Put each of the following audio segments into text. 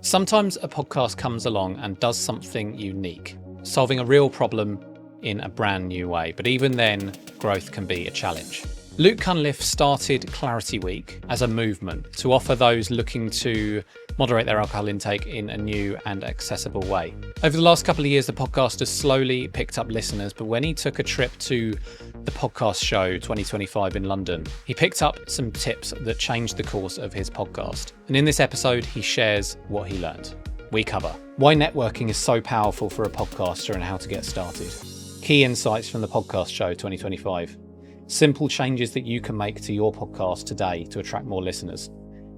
Sometimes a podcast comes along and does something unique, solving a real problem in a brand new way. But even then, growth can be a challenge. Luke Cunliffe started Clarity Week as a movement to offer those looking to moderate their alcohol intake in a new and accessible way. Over the last couple of years, the podcast has slowly picked up listeners, but when he took a trip to the podcast show 2025 in London, he picked up some tips that changed the course of his podcast. And in this episode, he shares what he learned. We cover why networking is so powerful for a podcaster and how to get started, key insights from the podcast show 2025, simple changes that you can make to your podcast today to attract more listeners,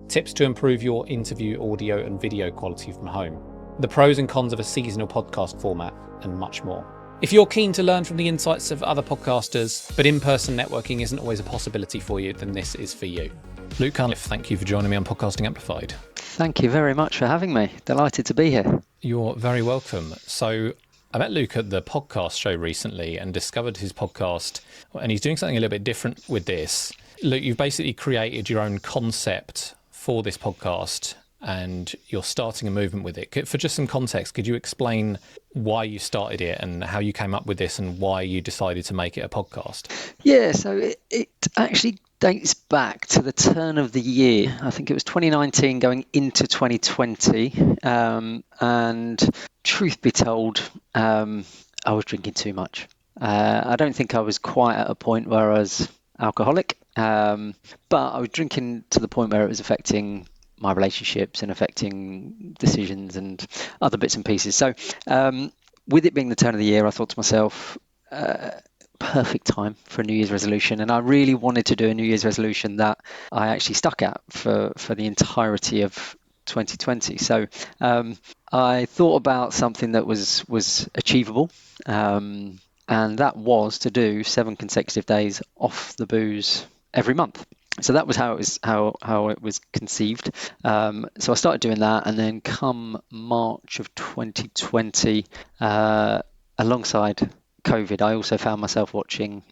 tips to improve your interview audio and video quality from home, the pros and cons of a seasonal podcast format, and much more. If you're keen to learn from the insights of other podcasters, but in-person networking isn't always a possibility for you, then this is for you. Luke Cunliffe, thank you for joining me on Podcasting Amplified. Thank you very much for having me. Delighted to be here. You're very welcome. So I met Luke at the podcast show recently and discovered his podcast, and he's doing something a little bit different with this. Luke, you've basically created your own concept for this podcast and you're starting a movement with it. For just some context, could you explain why you started it and how you came up with this and why you decided to make it a podcast? Yeah, so it actually dates back to the turn of the year. I think it was 2019 going into 2020. And truth be told, I was drinking too much. I don't think I was quite at a point where I was alcoholic, but I was drinking to the point where it was affecting my relationships and affecting decisions and other bits and pieces. So with it being the turn of the year, I thought to myself, perfect time for a New Year's resolution. And I really wanted to do a New Year's resolution that I actually stuck at for the entirety of 2020. So I thought about something that was achievable. And that was to do 7 consecutive days off the booze every month. So that was how it was conceived. So I started doing that, and then come March of 2020, alongside COVID, I also found myself watching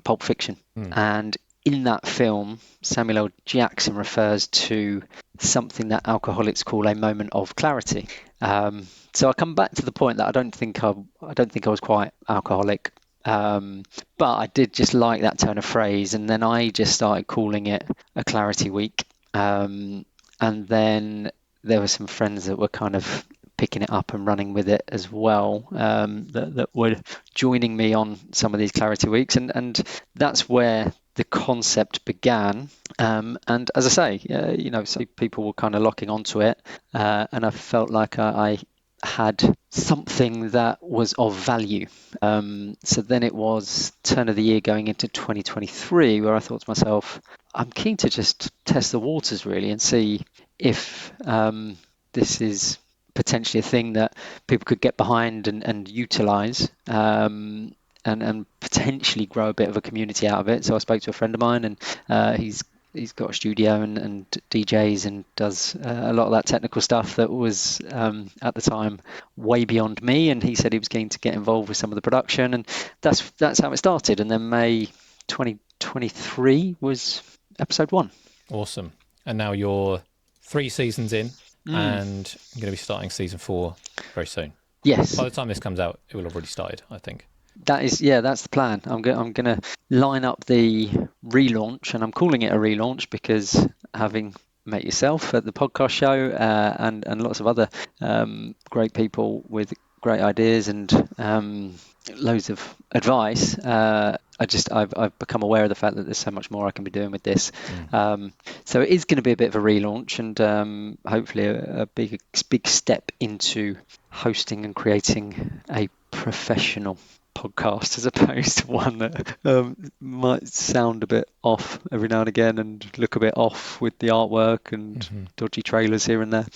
Pulp Fiction. And in that film, Samuel L. Jackson refers to something that alcoholics call a moment of clarity. So I come back to the point that I don't think I was quite alcoholic. But I did just like that turn of phrase, and then I just started calling it a Clarity Week. And then there were some friends that were kind of picking it up and running with it as well, that were joining me on some of these Clarity Weeks, and that's where the concept began. And as I say, so people were kind of locking onto it, and I felt like I had something that was of value. So then it was turn of the year going into 2023 where I thought to myself, I'm keen to just test the waters really and see if this is potentially a thing that people could get behind and utilize, and potentially grow a bit of a community out of it. So I spoke to a friend of mine, and he's got a studio and DJs and does a lot of that technical stuff that was at the time way beyond me, and he said he was keen to get involved with some of the production, and that's how it started. And then May 2023 was episode 1. Awesome. And now you're 3 seasons in and you're going to be starting season 4 very soon. Yes. By the time this comes out, it will have already started, I think. That's the plan. I'm going to line up the relaunch, and I'm calling it a relaunch because having met yourself at the podcast show and lots of other great people with great ideas and loads of advice, I've become aware of the fact that there's so much more I can be doing with this. So it is going to be a bit of a relaunch, and hopefully a big step into hosting and creating a professional podcast as opposed to one that might sound a bit off every now and again and look a bit off with the artwork and dodgy trailers here and there.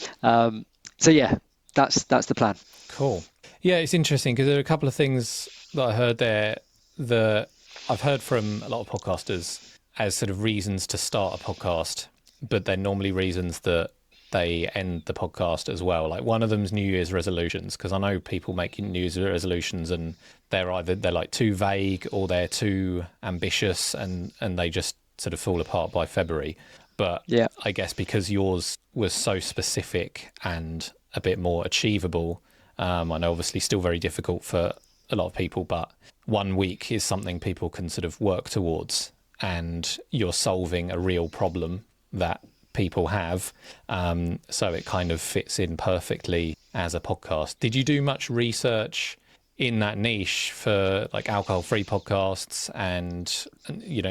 So yeah, that's the plan. Cool. Yeah, it's interesting because there are a couple of things that I heard there that I've heard from a lot of podcasters as sort of reasons to start a podcast, but they're normally reasons that they end the podcast as well. Like one of them's New Year's resolutions, because I know people making New Year's resolutions and they're like too vague or they're too ambitious and they just sort of fall apart by February. But Yeah. I guess because yours was so specific and a bit more achievable, I know obviously still very difficult for a lot of people, but 1 week is something people can sort of work towards, and you're solving a real problem that people have. So it kind of fits in perfectly as a podcast. Did you do much research in that niche for like alcohol-free podcasts and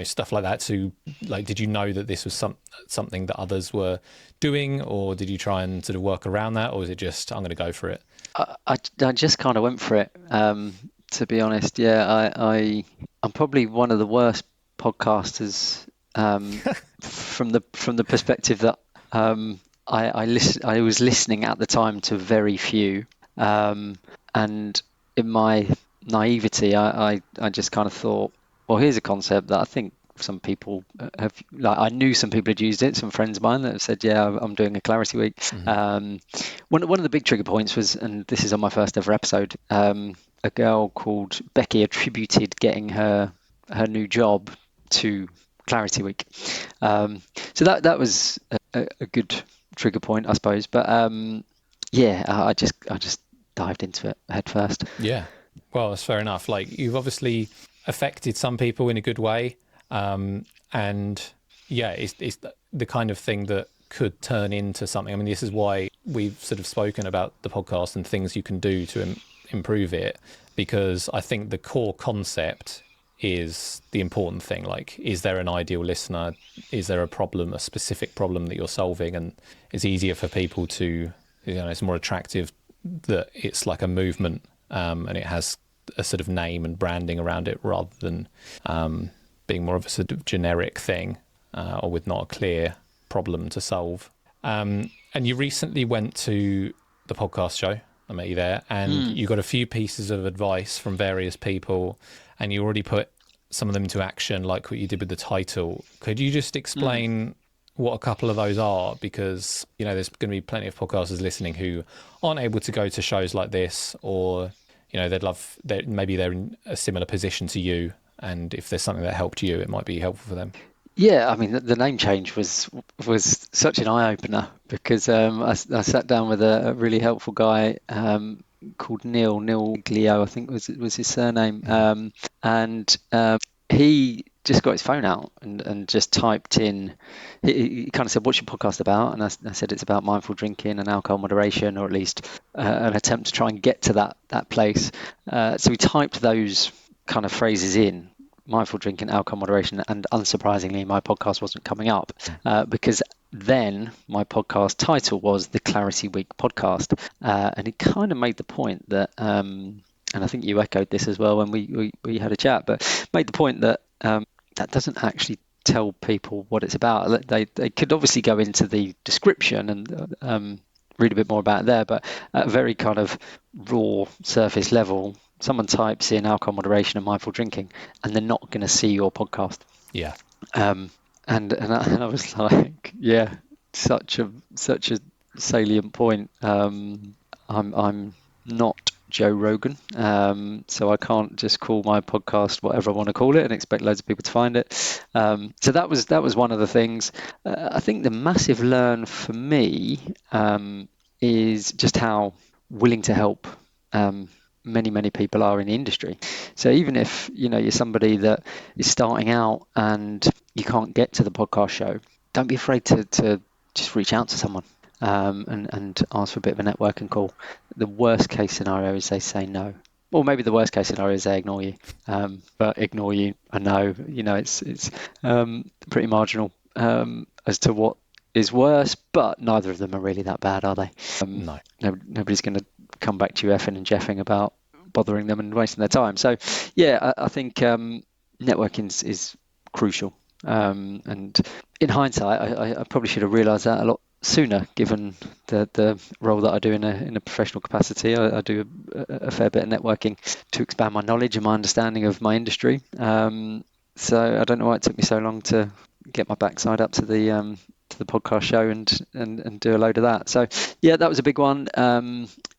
stuff like that? To like, did you know that this was something that others were doing, or did you try and sort of work around that, or was it just I'm going to go for it? I just kind of went for it. To be honest, yeah, I'm probably one of the worst podcasters, from the perspective that I was listening at the time to very few, and in my naivety, I just kind of thought, well, here's a concept that I think some people have, like, I knew some people had used it, some friends of mine that have said, yeah, I'm doing a Clarity Week. One of the big trigger points was, and this is on my first ever episode, a girl called Becky attributed getting her new job to Clarity Week. So that was a good trigger point, I suppose. But yeah, I just dived into it head first. Yeah, well, that's fair enough. Like, you've obviously affected some people in a good way, and yeah, it's the kind of thing that could turn into something. I mean, this is why we've sort of spoken about the podcast and things you can do to improve it, because I think the core concept is the important thing. Like, is there an ideal listener? Is there a problem, a specific problem that you're solving? And it's easier for people to, it's more attractive that it's like a movement, and it has a sort of name and branding around it, rather than being more of a sort of generic thing, or with not a clear problem to solve. And you recently went to the podcast show. I met you there, and you got a few pieces of advice from various people, and you already put some of them into action, like what you did with the title. Could you just explain what a couple of those are? Because, there's going to be plenty of podcasters listening who aren't able to go to shows like this, or, maybe they're in a similar position to you. And if there's something that helped you, it might be helpful for them. Yeah, I mean, the name change was such an eye opener, because I sat down with a really helpful guy called Neil Glio, I think was his surname, and he just got his phone out and just typed in. He kind of said, "What's your podcast about?" And I said, "It's about mindful drinking and alcohol moderation, or at least an attempt to try and get to that place." So he typed those kind of phrases in: mindful drinking, alcohol moderation, and unsurprisingly, my podcast wasn't coming up, because then my podcast title was the Clarity Week podcast, and he kind of made the point that, and I think you echoed this as well when we had a chat, but made the point that that doesn't actually tell people what it's about. They could obviously go into the description and read a bit more about it there, but at a very kind of raw surface level, someone types in alcohol moderation and mindful drinking, and they're not going to see your podcast. Yeah. And I was like, yeah, such a salient point. I'm not Joe Rogan, so I can't just call my podcast whatever I want to call it and expect loads of people to find it. So that was one of the things. I think the massive learn for me is just how willing to help many people are in the industry. So even if you're somebody that is starting out and you can't get to the podcast show, don't be afraid to just reach out to someone and ask for a bit of a networking call. The worst case scenario is they say no, or maybe the worst case scenario is they ignore you. But ignore you, I know, it's pretty marginal as to what is worse, but neither of them are really that bad, are they? No. Nobody's going to come back to you effing and jeffing about bothering them and wasting their time. So yeah, I think networking is crucial. And in hindsight, I probably should have realised that a lot sooner, given the role that I do in a professional capacity. I do a fair bit of networking to expand my knowledge and my understanding of my industry. So I don't know why it took me so long to get my backside up to the podcast show and do a load of that. So yeah, that was a big one.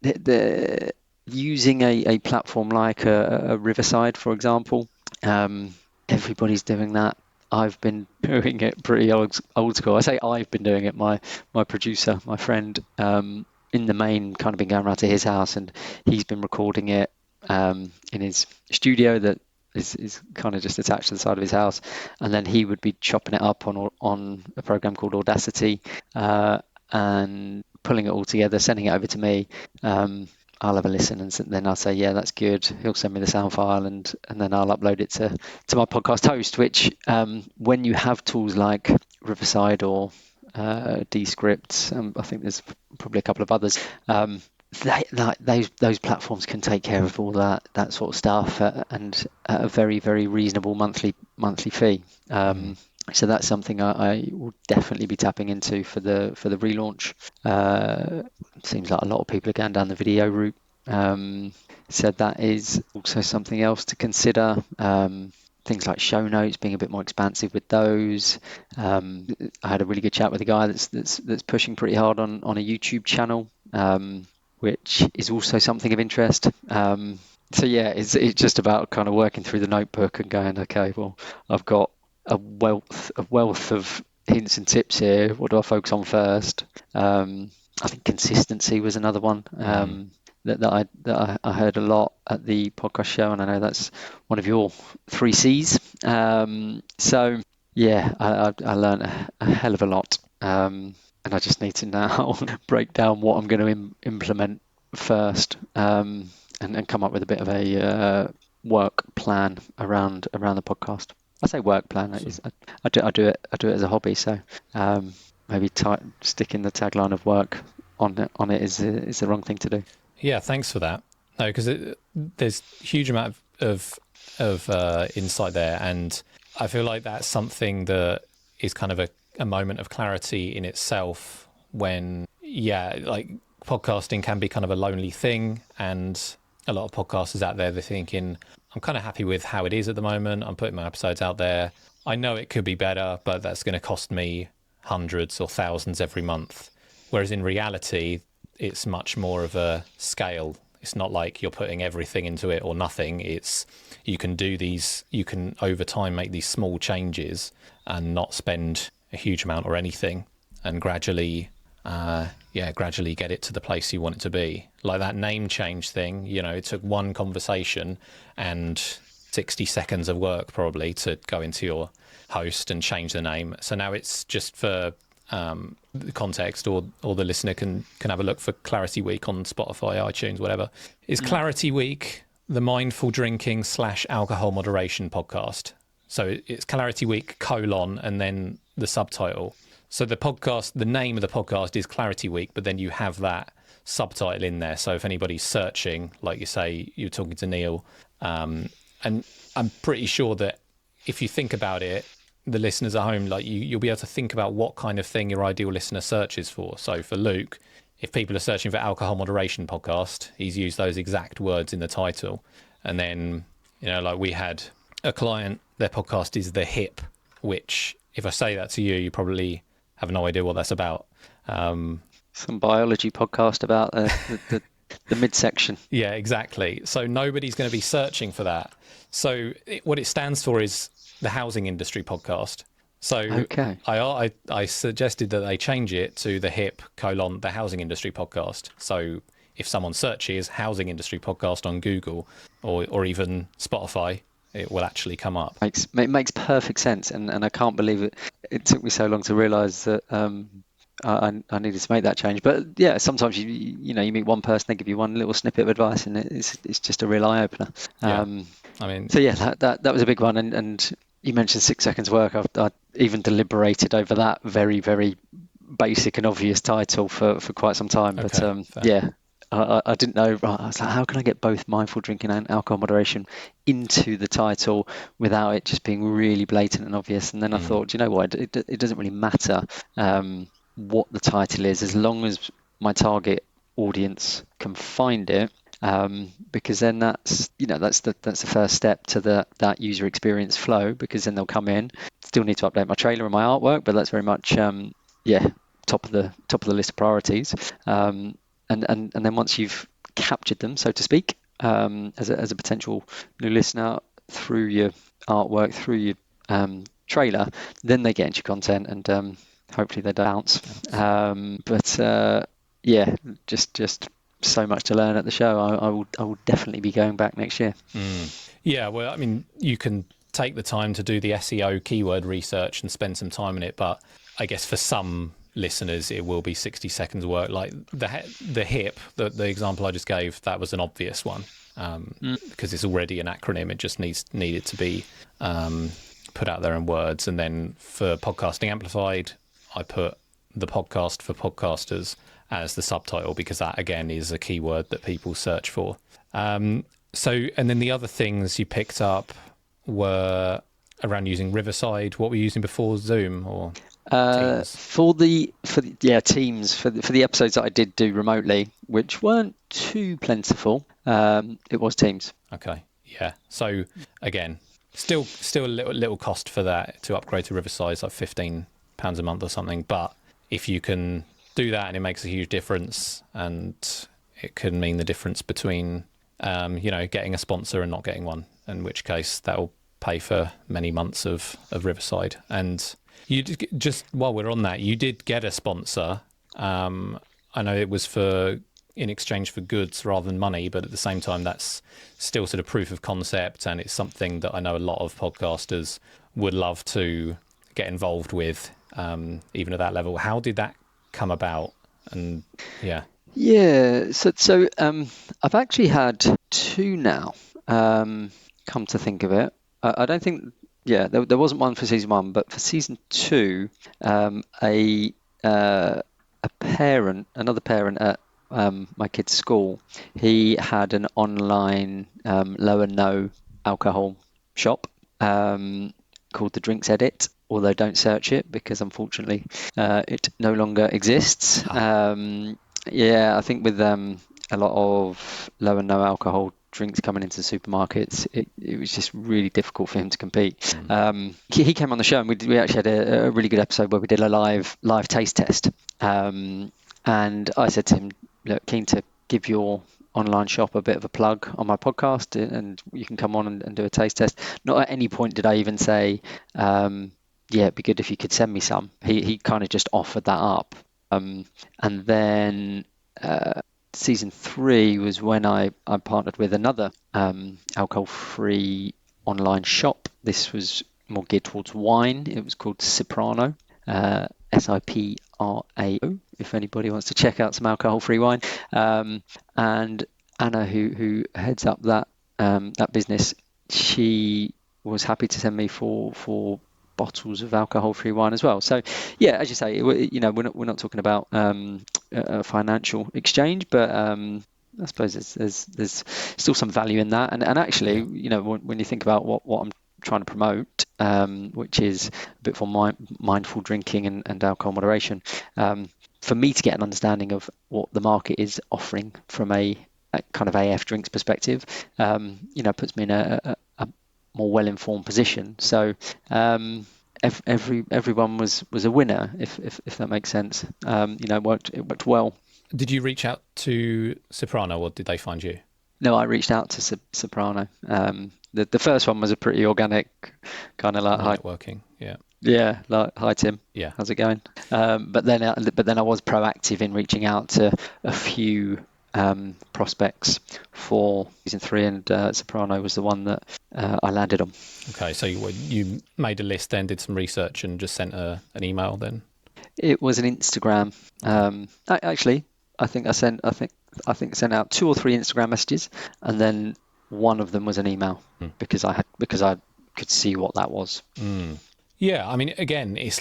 The using a platform like a Riverside, for example, everybody's doing that. I've been doing it pretty old school. I say I've been doing it. My producer, my friend, in the main, kind of been going around to his house, and he's been recording it in his studio that is kind of just attached to the side of his house, and then he would be chopping it up on a program called Audacity, and pulling it all together, sending it over to me. I'll have a listen, and then I'll say, yeah, that's good. He'll send me the sound file, and then I'll upload it to my podcast host, which when you have tools like Riverside or Descript, I think there's probably a couple of others, those platforms can take care of all that sort of stuff, and at a very, very reasonable monthly fee. So that's something I will definitely be tapping into for the relaunch. Seems like a lot of people are going down the video route. So that is also something else to consider. Things like show notes, being a bit more expansive with those. I had a really good chat with a guy that's pushing pretty hard on a YouTube channel, which is also something of interest. So yeah, it's just about kind of working through the notebook and going, okay, well, I've got a wealth of hints and tips here. What do I focus on first? I think consistency was another one that I heard a lot at the podcast show, and I know that's one of your 3Cs. So yeah, I learned a hell of a lot, and I just need to now break down what I'm going to implement first, and come up with a bit of a work plan around the podcast. I say work plan. I do it as a hobby. So maybe sticking the tagline of work on it is the wrong thing to do. Yeah, thanks for that. No, because there's a huge amount of insight there, and I feel like that's something that is kind of a moment of clarity in itself. When like podcasting can be kind of a lonely thing, and a lot of podcasters out there, they're thinking, I'm kind of happy with how it is at the moment. I'm putting my episodes out there. I know it could be better, but that's going to cost me hundreds or thousands every month. Whereas in reality, it's much more of a scale. It's not like you're putting everything into it or nothing. It's you can over time make these small changes and not spend a huge amount or anything, and gradually get it to the place you want it to be. Like that name change thing, it took one conversation and 60 seconds of work probably to go into your host and change the name. So now it's just for the context, or the listener can have a look for Clarity Week on Spotify, iTunes, whatever. Is Clarity Week the mindful drinking / alcohol moderation podcast? So it's Clarity Week : and then the subtitle. So the name of the podcast is Clarity Week, but then you have that subtitle in there. So if anybody's searching, like you say, you're talking to Neil, and I'm pretty sure that if you think about it, the listeners at home, like you'll be able to think about what kind of thing your ideal listener searches for. So for Luke, if people are searching for alcohol moderation podcast, he's used those exact words in the title. And then, like we had a client, their podcast is The Hip, which if I say that to you, you probably have no idea what that's about. Some biology podcast about the midsection. Yeah, exactly. So nobody's going to be searching for that. So what it stands for is the housing industry podcast. So okay. I suggested that they change it to The Hip : the housing industry podcast. So if someone searches housing industry podcast on Google or even Spotify, it will actually come up. It makes perfect sense, and I can't believe it took me so long to realise that I needed to make that change. But yeah, sometimes you meet one person, they give you one little snippet of advice, and it's just a real eye opener. So yeah, that was a big one, and you mentioned 6 seconds work. I even deliberated over that very, very basic and obvious title for quite some time. Okay, but yeah. I didn't know. I was like, how can I get both mindful drinking and alcohol moderation into the title without it just being really blatant and obvious? And then I thought, you know what? It doesn't really matter what the title is, as long as my target audience can find it, because then that's the first step to that user experience flow. Because then they'll come in. Still need to update my trailer and my artwork, but that's very much top of the list of priorities. And then once you've captured them, so to speak, as a potential new listener through your artwork, through your trailer, then they get into content, and hopefully they bounce. But yeah, just so much to learn at the show. I will definitely be going back next year. Yeah, well, I mean, you can take the time to do the SEO keyword research and spend some time in it, but I guess for some listeners, it will be 60 seconds work. Like the HIP, the example I just gave, that was an obvious one because it's already an acronym. It just needed to be put out there in words. And then for Podcasting Amplified, I put the podcast for podcasters as the subtitle because that, again, is a keyword that people search for. So, and then the other things you picked up were around using Riverside. What were you using before, Zoom or Teams? For the Teams for the episodes that I did do remotely, which weren't too plentiful, it was Teams. Okay, yeah. So again, still a little cost for that to upgrade to Riverside, it's like £15 a month or something. But if you can do that, and it makes a huge difference, and it can mean the difference between getting a sponsor and not getting one, in which case that will pay for many months of Riverside. And you just while we're on that, you did get a sponsor. I know it was in exchange for goods rather than money, but at the same time, that's still sort of proof of concept, and it's something that I know a lot of podcasters would love to get involved with, even at that level. How did that come about? And yeah. Yeah, so I've actually had two now. Come to think of it, I don't think. Yeah, there wasn't one for season one, but for season two, a another parent at my kid's school, he had an online low and no alcohol shop called the Drinks Edit. Although don't search it because unfortunately it no longer exists. Yeah, I think with a lot of low and no alcohol drinks coming into supermarkets, it was just really difficult for him to compete. He came on the show, and we actually had a really good episode where we did a live taste test. And I said to him, look, keen to give your online shop a bit of a plug on my podcast, and you can come on and do a taste test. Not at any point did I even say, yeah, it'd be good if you could send me some. He kind of just offered that up. And then season 3 was when I partnered with another alcohol-free online shop. This was more geared towards wine. It was called Soprano, Siprao, if anybody wants to check out some alcohol-free wine. And Anna, who heads up that business, she was happy to send me for bottles of alcohol-free wine as well. So, yeah, as you say, we're not talking about a financial exchange, but I suppose there's still some value in that. And actually, when you think about what I'm trying to promote, which is a bit for mindful drinking and alcohol moderation, for me to get an understanding of what the market is offering from a kind of AF drinks perspective, puts me in a more well-informed position. So everyone was a winner, if that makes sense. It worked well. Did you reach out to Soprano, or did they find you? No, I reached out to Soprano. The first one was a pretty organic kind of like networking. Yeah. Yeah, like, hi Tim. Yeah. How's it going? But then I was proactive in reaching out to a few prospects for season 3, and Soprano was the one that I landed on. Okay, so you made a list, then did some research, and just sent an email. Then it was an Instagram. Actually, I think I sent out 2 or 3 Instagram messages, and then one of them was an email because I could see what that was. Yeah, I mean, again, it's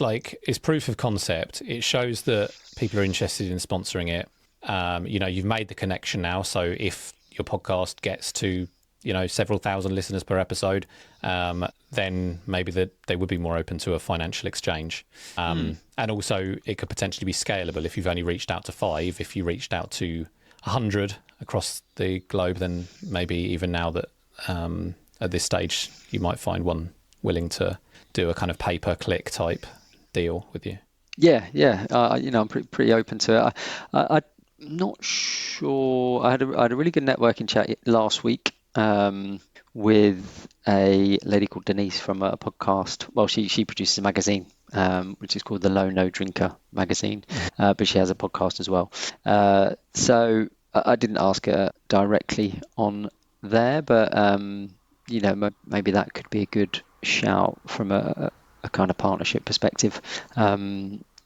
proof of concept. It shows that people are interested in sponsoring it. You've made the connection now. So if your podcast gets to, several thousand listeners per episode, then maybe that they would be more open to a financial exchange. And also it could potentially be scalable. If you've only reached out to 5, if you reached out to 100 across the globe, then maybe even now that at this stage, you might find one willing to do a kind of pay-per-click type deal with you. Yeah. I'm pretty open to it. I'm not sure. I had a really good networking chat last week with a lady called Denise from a podcast. Well, she produces a magazine, which is called the Low No Drinker magazine, but she has a podcast as well. So I didn't ask her directly on there, but maybe that could be a good shout from a kind of partnership perspective.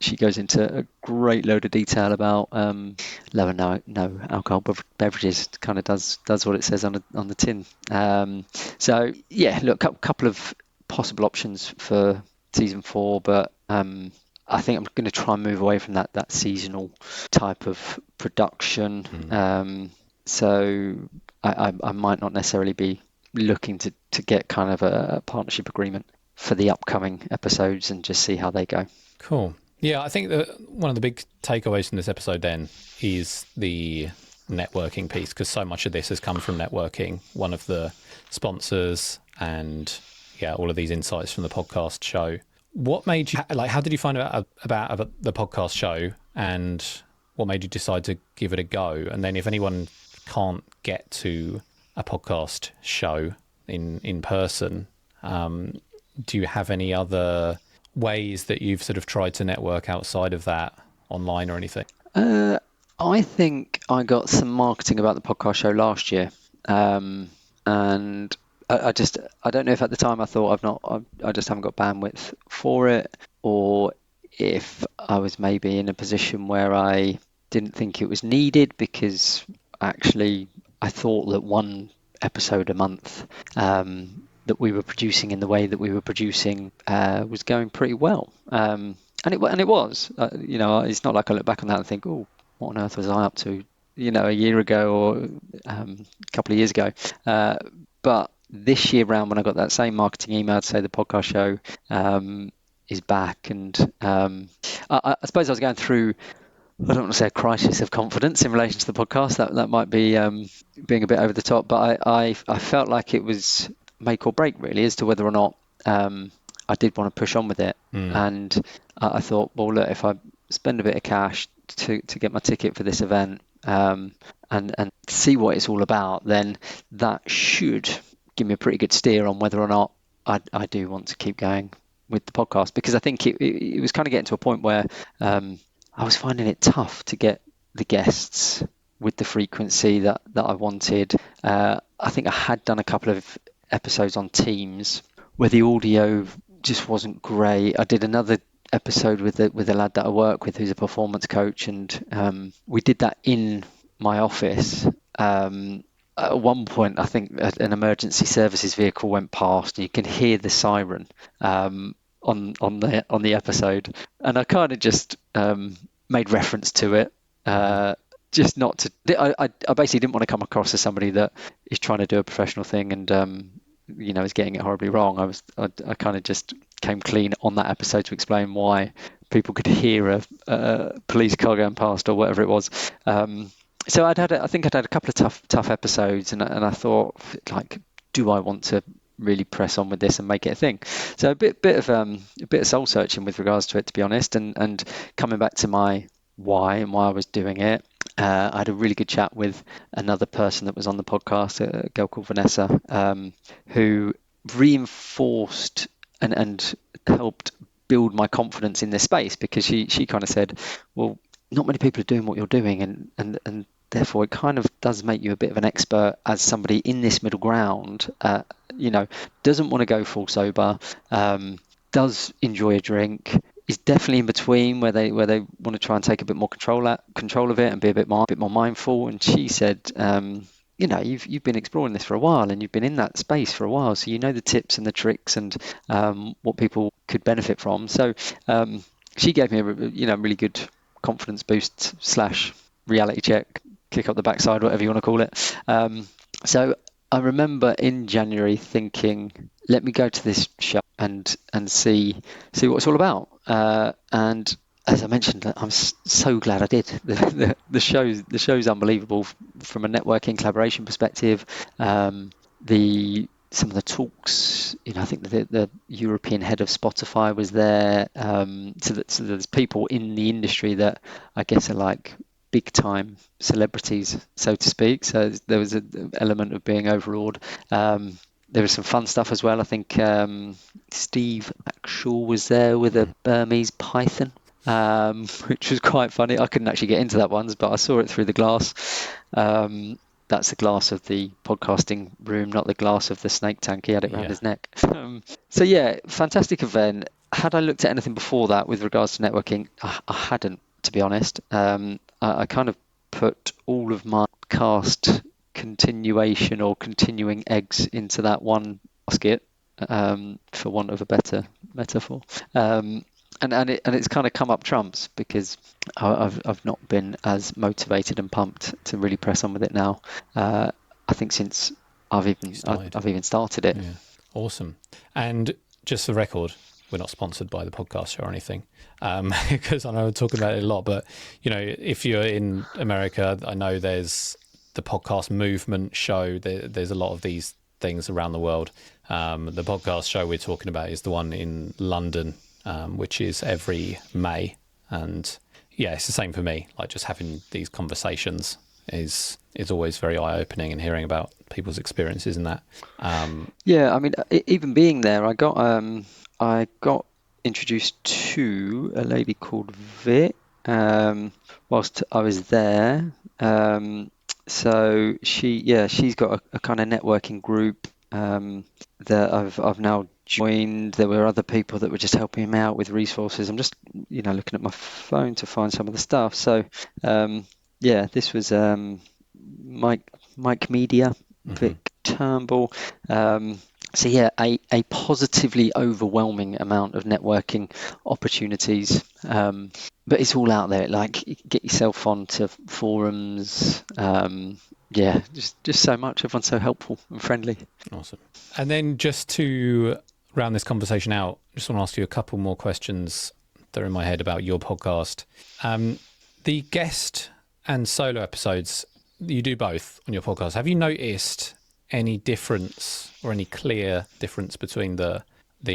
She goes into a great load of detail about low and no alcohol beverages. Kind of does what it says on the tin. So yeah, look, a couple of possible options for season 4, but I think I'm going to try and move away from that seasonal type of production. So I might not necessarily be looking to get kind of a partnership agreement for the upcoming episodes and just see how they go. Cool. Yeah, I think that one of the big takeaways from this episode then is the networking piece, because so much of this has come from networking. One of the sponsors and all of these insights from the podcast show. What made you, how did you find out about the podcast show, and what made you decide to give it a go? And then if anyone can't get to a podcast show in person, do you have any other ways that you've sort of tried to network outside of that, online or anything? I think I got some marketing about the podcast show last year, and I don't know if at the time I thought I just haven't got bandwidth for it, or if I was maybe in a position where I didn't think it was needed, because actually I thought that one episode a month that we were producing in the way that we were producing was going pretty well, and it was. It's not like I look back on that and think, oh, what on earth was I up to, a year ago or a couple of years ago. But this year round, when I got that same marketing email to say the podcast show is back, and I suppose I was going through, I don't want to say a crisis of confidence in relation to the podcast. That might be being a bit over the top, but I felt like it was make or break, really, as to whether or not I did want to push on with it. And I thought, well, look, if I spend a bit of cash to get my ticket for this event and see what it's all about, then that should give me a pretty good steer on whether or not I do want to keep going with the podcast, because I think it was kind of getting to a point where I was finding it tough to get the guests with the frequency that I wanted. I think I had done a couple of episodes on Teams where the audio just wasn't great. I did another episode with a lad that I work with who's a performance coach, and we did that in my office. At one point, I think an emergency services vehicle went past, and you can hear the siren on the episode, and I kind of just made reference to it, just not to. I basically didn't want to come across as somebody that is trying to do a professional thing and is getting it horribly wrong. I kind of just came clean on that episode to explain why people could hear a police car going past or whatever it was. So I think I'd had a couple of tough episodes, and I thought, like, do I want to really press on with this and make it a thing? So a bit of soul searching with regards to it, to be honest, and coming back to my why and why I was doing it. I had a really good chat with another person that was on the podcast, a girl called Vanessa, who reinforced and helped build my confidence in this space, because she kind of said, well, not many people are doing what you're doing, and therefore it kind of does make you a bit of an expert as somebody in this middle ground, doesn't want to go full sober, does enjoy a drink, is definitely in between where they want to try and take a bit more control of it and be a bit more mindful. And she said, you've been exploring this for a while, and you've been in that space for a while, so you know the tips and the tricks and what people could benefit from. So she gave me a really good confidence boost / reality check, kick up the backside, whatever you want to call it. So I remember in January thinking, let me go to this show and see what it's all about. And as I mentioned, I'm so glad I did. The show's unbelievable from a networking collaboration perspective. Some of the talks, I think the European head of Spotify was there. So there's people in the industry that I guess are like big time celebrities, so to speak. So there was an element of being overawed. there was some fun stuff as well. I think Steve Axel was there with a Burmese python, which was quite funny. I couldn't actually get into that one, but I saw it through the glass. That's the glass of the podcasting room, not the glass of the snake tank. He had it around Yeah. his neck. So yeah, fantastic event. Had I looked at anything before that with regards to networking? I hadn't, to be honest. I kind of put all of my cast continuation or continuing eggs into that one basket, for want of a better metaphor. And it's kind of come up trumps because I've not been as motivated and pumped to really press on with it now. I think since I've even started it. Yeah. Awesome. And just for record, we're not sponsored by the podcast show or anything, because I know we're talking about it a lot. But if you're in America, I know there's the podcast movement show. There's a lot of these things around the world. The podcast show we're talking about is the one in London, which is every May. And yeah, it's the same for me. Like, just having these conversations is always very eye-opening, and hearing about people's experiences in that. Yeah, I mean, even being there, I got introduced to a lady called Vic, whilst I was there. So she's got a kind of networking group that I've now joined. There were other people that were just helping me out with resources. I'm just looking at my phone to find some of the stuff. So this was Mike Media, Vic Turnbull. So yeah, a positively overwhelming amount of networking opportunities. But it's all out there. Like, get yourself onto forums. Just so much. Everyone's so helpful and friendly. Awesome. And then just to round this conversation out, I just want to ask you a couple more questions that are in my head about your podcast. The guest and solo episodes, you do both on your podcast. Have you noticed any difference or any clear difference between the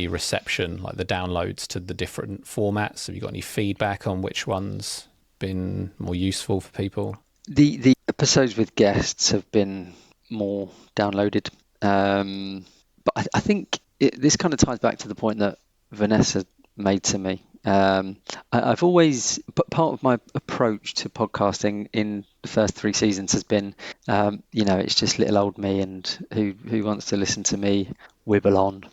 reception, like the downloads, to the different formats? Have you got any feedback on which one's been more useful for people? The episodes with guests have been more downloaded, but I think this kind of ties back to the point that Vanessa made to me. I've always, but part of my approach to podcasting in the first 3 seasons has been, it's just little old me, and who wants to listen to me wibble on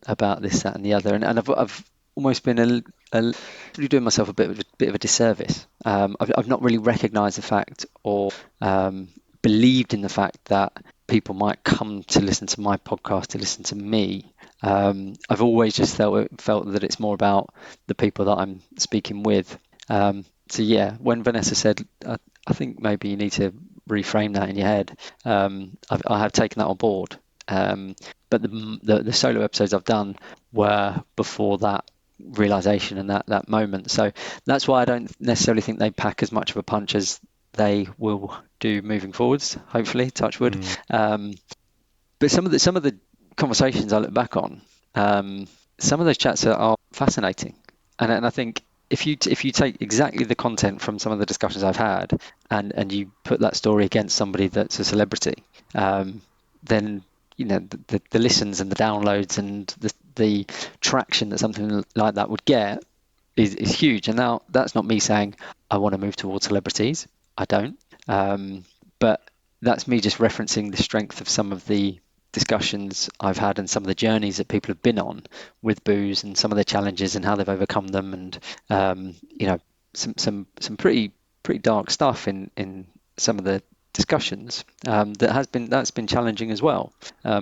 about this, that, and the other, and I've almost been really doing myself a bit of a disservice. I've not really recognised the fact or believed in the fact that people might come to listen to my podcast to listen to me. I've always just felt that it's more about the people that I'm speaking with. So yeah, when Vanessa said, I think maybe you need to reframe that in your head, I have taken that on board. But the solo episodes I've done were before that realization and that moment. So that's why I don't necessarily think they pack as much of a punch as they will do moving forwards, hopefully, touch wood. But some of the conversations I look back on, some of those chats are fascinating, and I think if you take exactly the content from some of the discussions I've had and you put that story against somebody that's a celebrity, then the listens and the downloads and the traction that something like that would get is huge. And now that's not me saying I want to move towards celebrities. I don't. But that's me just referencing the strength of some of the discussions I've had and some of the journeys that people have been on with booze and some of the challenges and how they've overcome them, and some pretty dark stuff in some of the discussions that's been challenging as well,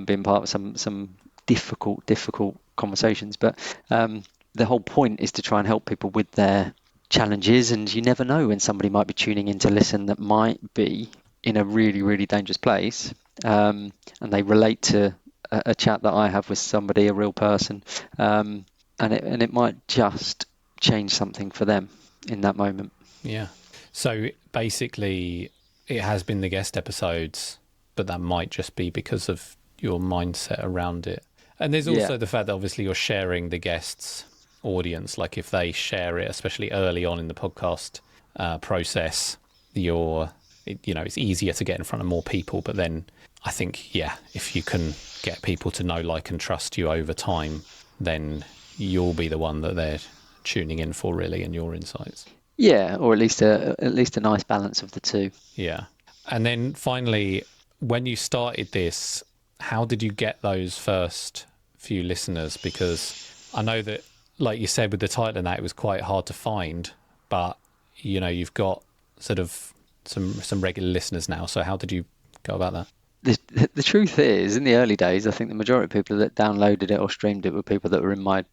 being part of some difficult conversations. But the whole point is to try and help people with their challenges, and you never know when somebody might be tuning in to listen that might be in a really, really dangerous place, and they relate to a chat that I have with somebody, a real person, and it might just change something for them in that moment. Yeah. So basically, it has been the guest episodes, but that might just be because of your mindset around it. And there's also the fact that obviously you're sharing the guests' audience. Like, if they share it, especially early on in the podcast process, it's easier to get in front of more people. But then I think, yeah, if you can get people to know, like, and trust you over time, then you'll be the one that they're tuning in for, really, and your insights. Yeah, or at least a nice balance of the two. Yeah. And then finally, when you started this, how did you get those first few listeners? Because I know that, like you said, with the title and that, it was quite hard to find, but you've got sort of some regular listeners now. So how did you go about that? The truth is, in the early days, I think the majority of people that downloaded it or streamed it were people that were in my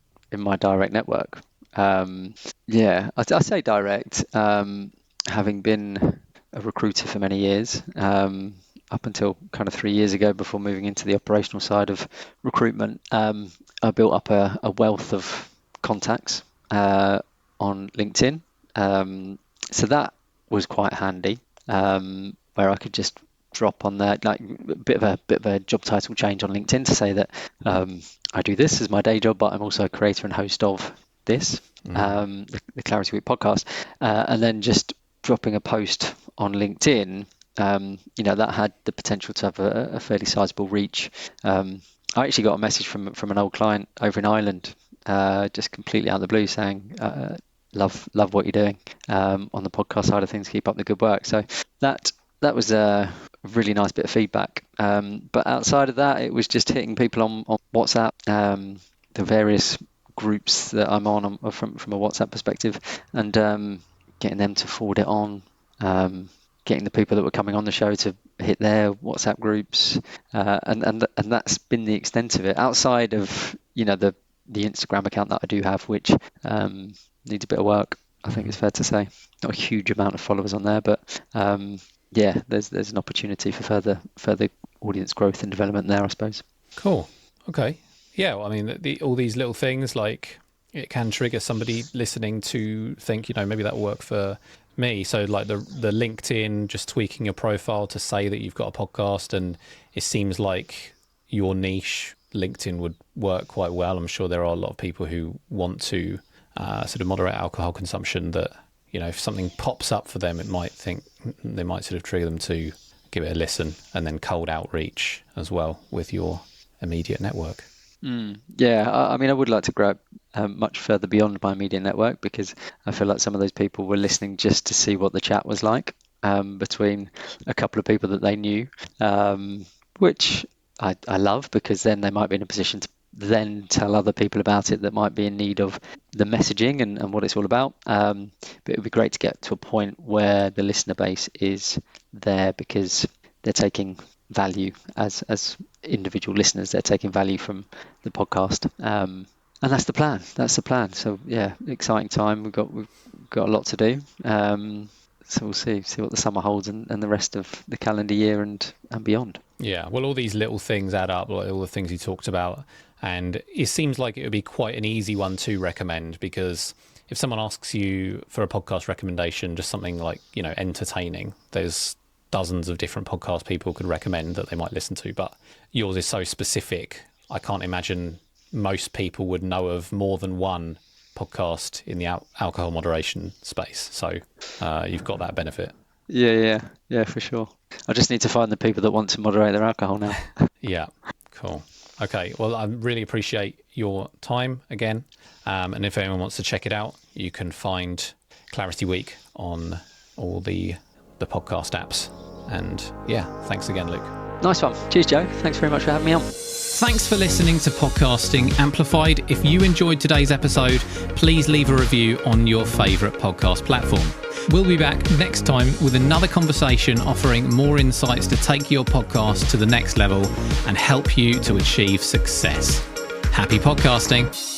direct network. Yeah, I say direct, having been a recruiter for many years, up until kind of 3 years ago, before moving into the operational side of recruitment. I built up a wealth of contacts on LinkedIn, so that was quite handy, where I could just drop on there, like a bit of a job title change on LinkedIn to say that I do this as my day job, but I'm also a creator and host of this, the Clarity Week podcast, and then just dropping a post on LinkedIn, that had the potential to have a fairly sizable reach. I actually got a message from an old client over in Ireland, just completely out of the blue, saying, love what you're doing on the podcast side of things, keep up the good work. So that was a really nice bit of feedback. But outside of that, it was just hitting people on WhatsApp, the various groups that I'm on from a WhatsApp perspective, and getting them to forward it on, getting the people that were coming on the show to hit their WhatsApp groups, and that's been the extent of it. Outside of the Instagram account that I do have, which needs a bit of work, I think it's fair to say. Not a huge amount of followers on there, but yeah, there's an opportunity for further audience growth and development there, I suppose. Cool. Okay. Yeah. Well, I mean, all these little things, like, it can trigger somebody listening to think, maybe that will work for me. So like the LinkedIn, just tweaking your profile to say that you've got a podcast, and it seems like your niche, LinkedIn, would work quite well. I'm sure there are a lot of people who want to sort of moderate alcohol consumption, that, if something pops up for them, they might sort of trigger them to give it a listen, and then cold outreach as well with your immediate network. Yeah, I mean, I would like to grow much further beyond my immediate network, because I feel like some of those people were listening just to see what the chat was like between a couple of people that they knew, which I love, because then they might be in a position to then tell other people about it that might be in need of the messaging and what it's all about. But it would be great to get to a point where the listener base is there because they're taking value as individual listeners. They're taking value from the podcast, and that's the plan. So yeah, exciting time. We've got a lot to do. So we'll see what the summer holds and the rest of the calendar year and beyond. Yeah, well, all these little things add up, like all the things you talked about, and it seems like it would be quite an easy one to recommend, because if someone asks you for a podcast recommendation, just something like, entertaining, there's dozens of different podcasts people could recommend that they might listen to, but yours is so specific. I can't imagine most people would know of more than one podcast in the alcohol moderation space. So you've got that benefit. Yeah, for sure. I just need to find the people that want to moderate their alcohol now. Yeah, cool. Okay, well, I really appreciate your time again. And if anyone wants to check it out, you can find Clarity Week on all the podcast apps. And yeah, thanks again, Luke. Nice one. Cheers, Joe. Thanks very much for having me on. Thanks for listening to Podcasting Amplified. If you enjoyed today's episode, please leave a review on your favourite podcast platform. We'll be back next time with another conversation offering more insights to take your podcast to the next level and help you to achieve success. Happy podcasting.